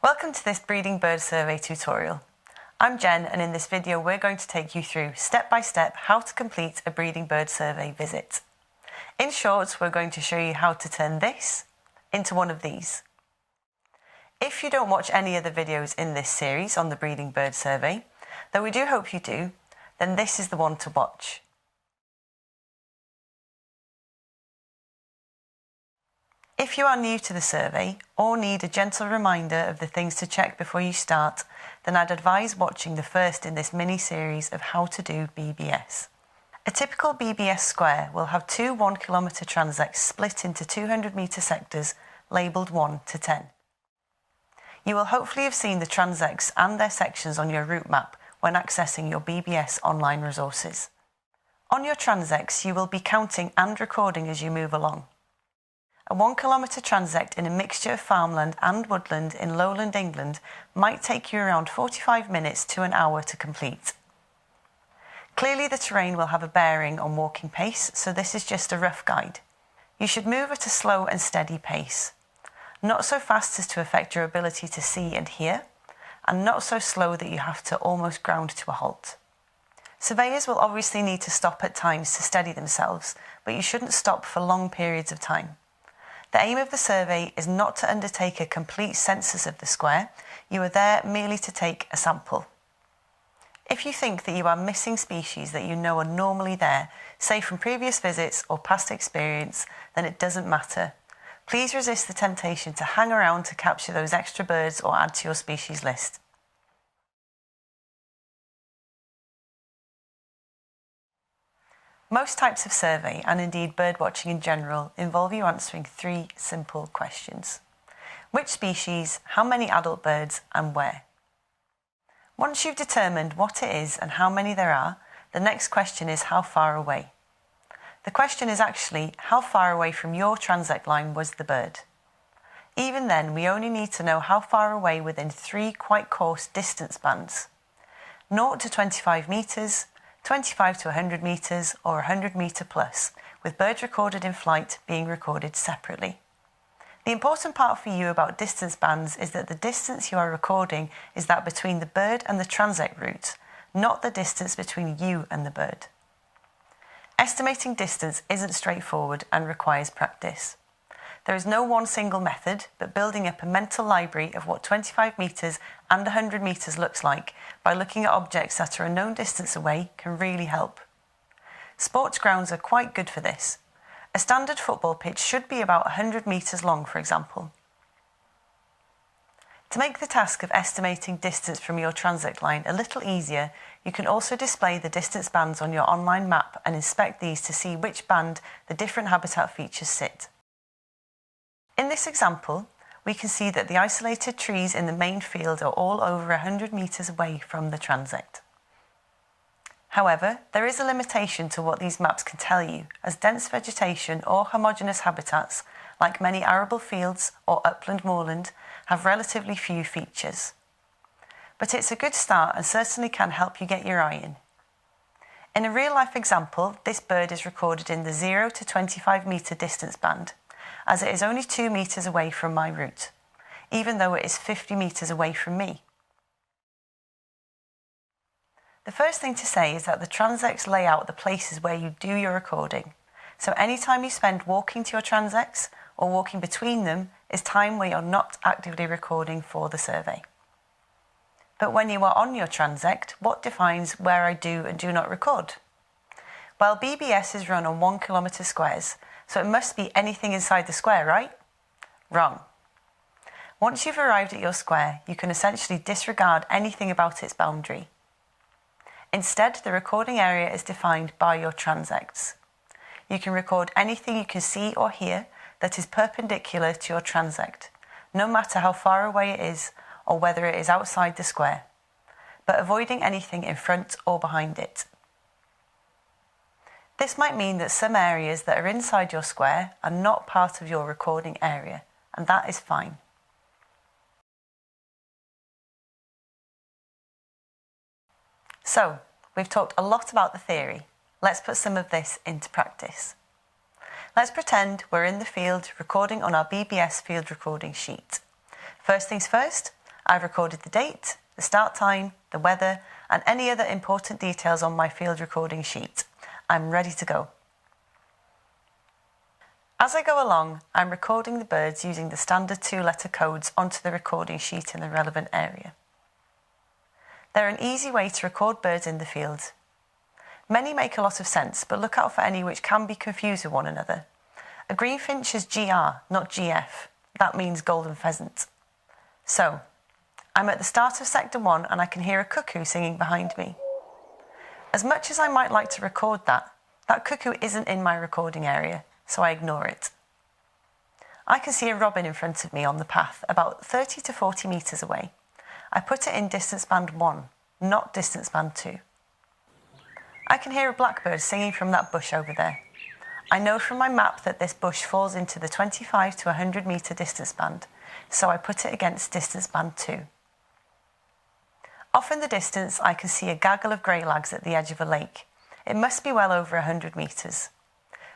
Welcome to this breeding bird survey tutorial. I'm Jen, and in this video we're going to take you through step by step how to complete a breeding bird survey visit. In short, we're going to show you how to turn this into one of these. If you don't watch any of the videos in this series on the breeding bird survey, though we do hope you do, then this is the one to watch. If you are new to the survey or need a gentle reminder of the things to check before you start, then I'd advise watching the first in this mini-series of how to do BBS. A typical BBS square will have two 1 kilometre transects split into 200 metre sectors labelled 1 to 10. You will hopefully have seen the transects and their sections on your route map when accessing your BBS online resources. On your transects, you will be counting and recording as you move along. A 1 kilometre transect in a mixture of farmland and woodland in lowland England might take you around 45 minutes to an hour to complete. Clearly the terrain will have a bearing on walking pace, so this is just a rough guide. You should move at a slow and steady pace. Not so fast as to affect your ability to see and hear, and not so slow that you have to almost ground to a halt. Surveyors will obviously need to stop at times to steady themselves, but you shouldn't stop for long periods of time. The aim of the survey is not to undertake a complete census of the square. You are there merely to take a sample. If you think that you are missing species that you know are normally there, say from previous visits or past experience, then it doesn't matter. Please resist the temptation to hang around to capture those extra birds or add to your species list. Most types of survey, and indeed birdwatching in general, involve you answering three simple questions. Which species, how many adult birds, and where? Once you've determined what it is and how many there are, the next question is how far away. The question is actually how far away from your transect line was the bird. Even then, we only need to know how far away within three quite coarse distance bands. 0 to 25 metres, 25 to 100 metres or 100 metre plus, with birds recorded in flight being recorded separately. The important part for you about distance bands is that the distance you are recording is that between the bird and the transect route, not the distance between you and the bird. Estimating distance isn't straightforward and requires practice. There is no one single method, but building up a mental library of what 25 metres and 100 metres looks like by looking at objects that are a known distance away can really help. Sports grounds are quite good for this. A standard football pitch should be about 100 metres long, for example. To make the task of estimating distance from your transect line a little easier, you can also display the distance bands on your online map and inspect these to see which band the different habitat features sit. In this example, we can see that the isolated trees in the main field are all over 100 metres away from the transect. However, there is a limitation to what these maps can tell you, as dense vegetation or homogeneous habitats, like many arable fields or upland moorland, have relatively few features. But it's a good start and certainly can help you get your eye in. In a real-life example, this bird is recorded in the 0 to 25 metre distance band, as it is only 2 metres away from my route, even though it is 50 metres away from me. The first thing to say is that the transects lay out the places where you do your recording, so any time you spend walking to your transects or walking between them is time where you're not actively recording for the survey. But when you are on your transect, what defines where I do and do not record? Well, BBS is run on 1 kilometre squares, so it must be anything inside the square, right? Wrong. Once you've arrived at your square, you can essentially disregard anything about its boundary. Instead, the recording area is defined by your transects. You can record anything you can see or hear that is perpendicular to your transect, no matter how far away it is or whether it is outside the square, but avoiding anything in front or behind it. This might mean that some areas that are inside your square are not part of your recording area, and that is fine. So, we've talked a lot about the theory. Let's put some of this into practice. Let's pretend we're in the field recording on our BBS field recording sheet. First things first, I've recorded the date, the start time, the weather, and any other important details on my field recording sheet. I'm ready to go. As I go along, I'm recording the birds using the standard 2-letter codes onto the recording sheet in the relevant area. They're an easy way to record birds in the field. Many make a lot of sense, but look out for any which can be confused with one another. A greenfinch is GR, not GF. That means golden pheasant. So, I'm at the start of Sector 1 and I can hear a cuckoo singing behind me. As much as I might like to record that cuckoo isn't in my recording area, so I ignore it. I can see a robin in front of me on the path, about 30 to 40 metres away. I put it in distance band 1, not distance band 2. I can hear a blackbird singing from that bush over there. I know from my map that this bush falls into the 25 to 100 metre distance band, so I put it against distance band 2. Off in the distance, I can see a gaggle of greylags at the edge of a lake. It must be well over 100 metres.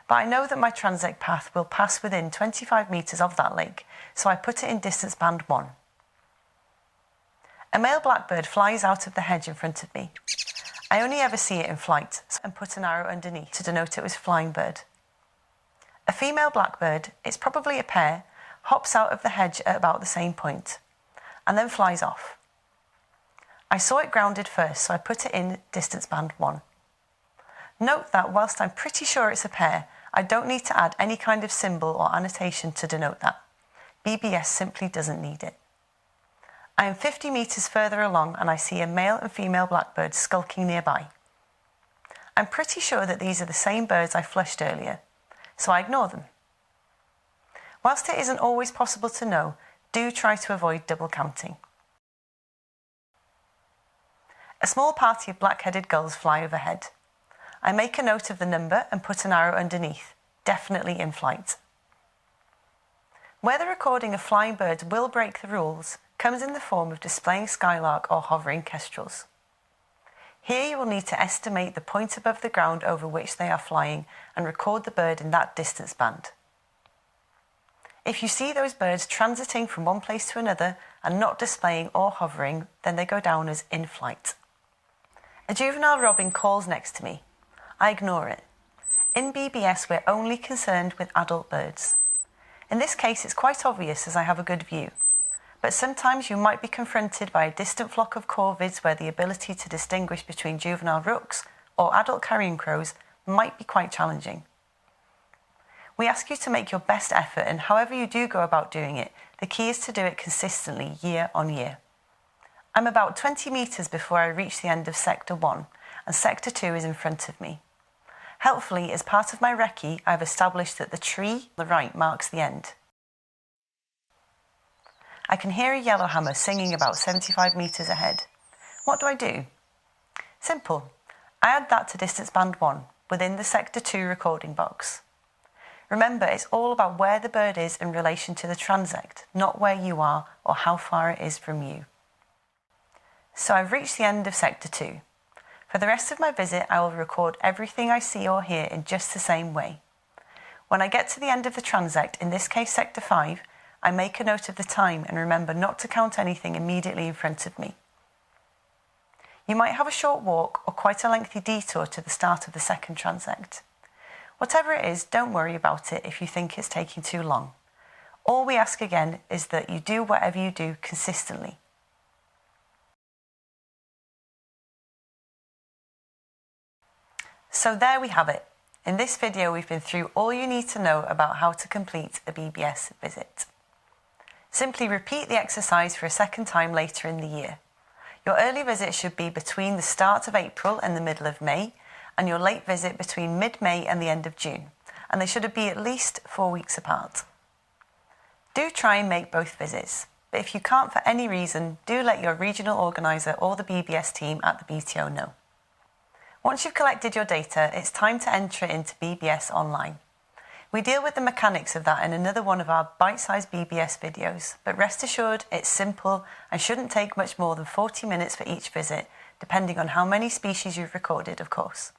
But I know that my transect path will pass within 25 metres of that lake, so I put it in distance band 1. A male blackbird flies out of the hedge in front of me. I only ever see it in flight, and put an arrow underneath to denote it was a flying bird. A female blackbird, it's probably a pair, hops out of the hedge at about the same point, and then flies off. I saw it grounded first, so I put it in distance band 1. Note that whilst I'm pretty sure it's a pair, I don't need to add any kind of symbol or annotation to denote that. BBS simply doesn't need it. I am 50 metres further along and I see a male and female blackbird skulking nearby. I'm pretty sure that these are the same birds I flushed earlier, so I ignore them. Whilst it isn't always possible to know, do try to avoid double counting. A small party of black-headed gulls fly overhead. I make a note of the number and put an arrow underneath, definitely in flight. Whether recording of flying birds will break the rules comes in the form of displaying skylark or hovering kestrels. Here you will need to estimate the point above the ground over which they are flying and record the bird in that distance band. If you see those birds transiting from one place to another and not displaying or hovering, then they go down as in flight. A juvenile robin calls next to me. I ignore it. In BBS, we're only concerned with adult birds. In this case, it's quite obvious as I have a good view. But sometimes you might be confronted by a distant flock of corvids where the ability to distinguish between juvenile rooks or adult carrion crows might be quite challenging. We ask you to make your best effort, and however you do go about doing it, the key is to do it consistently year on year. I'm about 20 metres before I reach the end of Sector 1, and Sector 2 is in front of me. Helpfully, as part of my recce, I've established that the tree on the right marks the end. I can hear a yellowhammer singing about 75 metres ahead. What do I do? Simple. I add that to distance band 1, within the Sector 2 recording box. Remember, it's all about where the bird is in relation to the transect, not where you are or how far it is from you. So I've reached the end of Sector 2. For the rest of my visit, I will record everything I see or hear in just the same way. When I get to the end of the transect, in this case Sector 5, I make a note of the time and remember not to count anything immediately in front of me. You might have a short walk or quite a lengthy detour to the start of the second transect. Whatever it is, don't worry about it if you think it's taking too long. All we ask again is that you do whatever you do consistently. So there we have it. In this video, we've been through all you need to know about how to complete a BBS visit. Simply repeat the exercise for a second time later in the year. Your early visit should be between the start of April and the middle of May, and your late visit between mid-May and the end of June, and they should be at least 4 weeks apart. Do try and make both visits, but if you can't for any reason, do let your regional organiser or the BBS team at the BTO know. Once you've collected your data, it's time to enter it into BBS Online. We deal with the mechanics of that in another one of our bite-sized BBS videos, but rest assured it's simple and shouldn't take much more than 40 minutes for each visit, depending on how many species you've recorded, of course.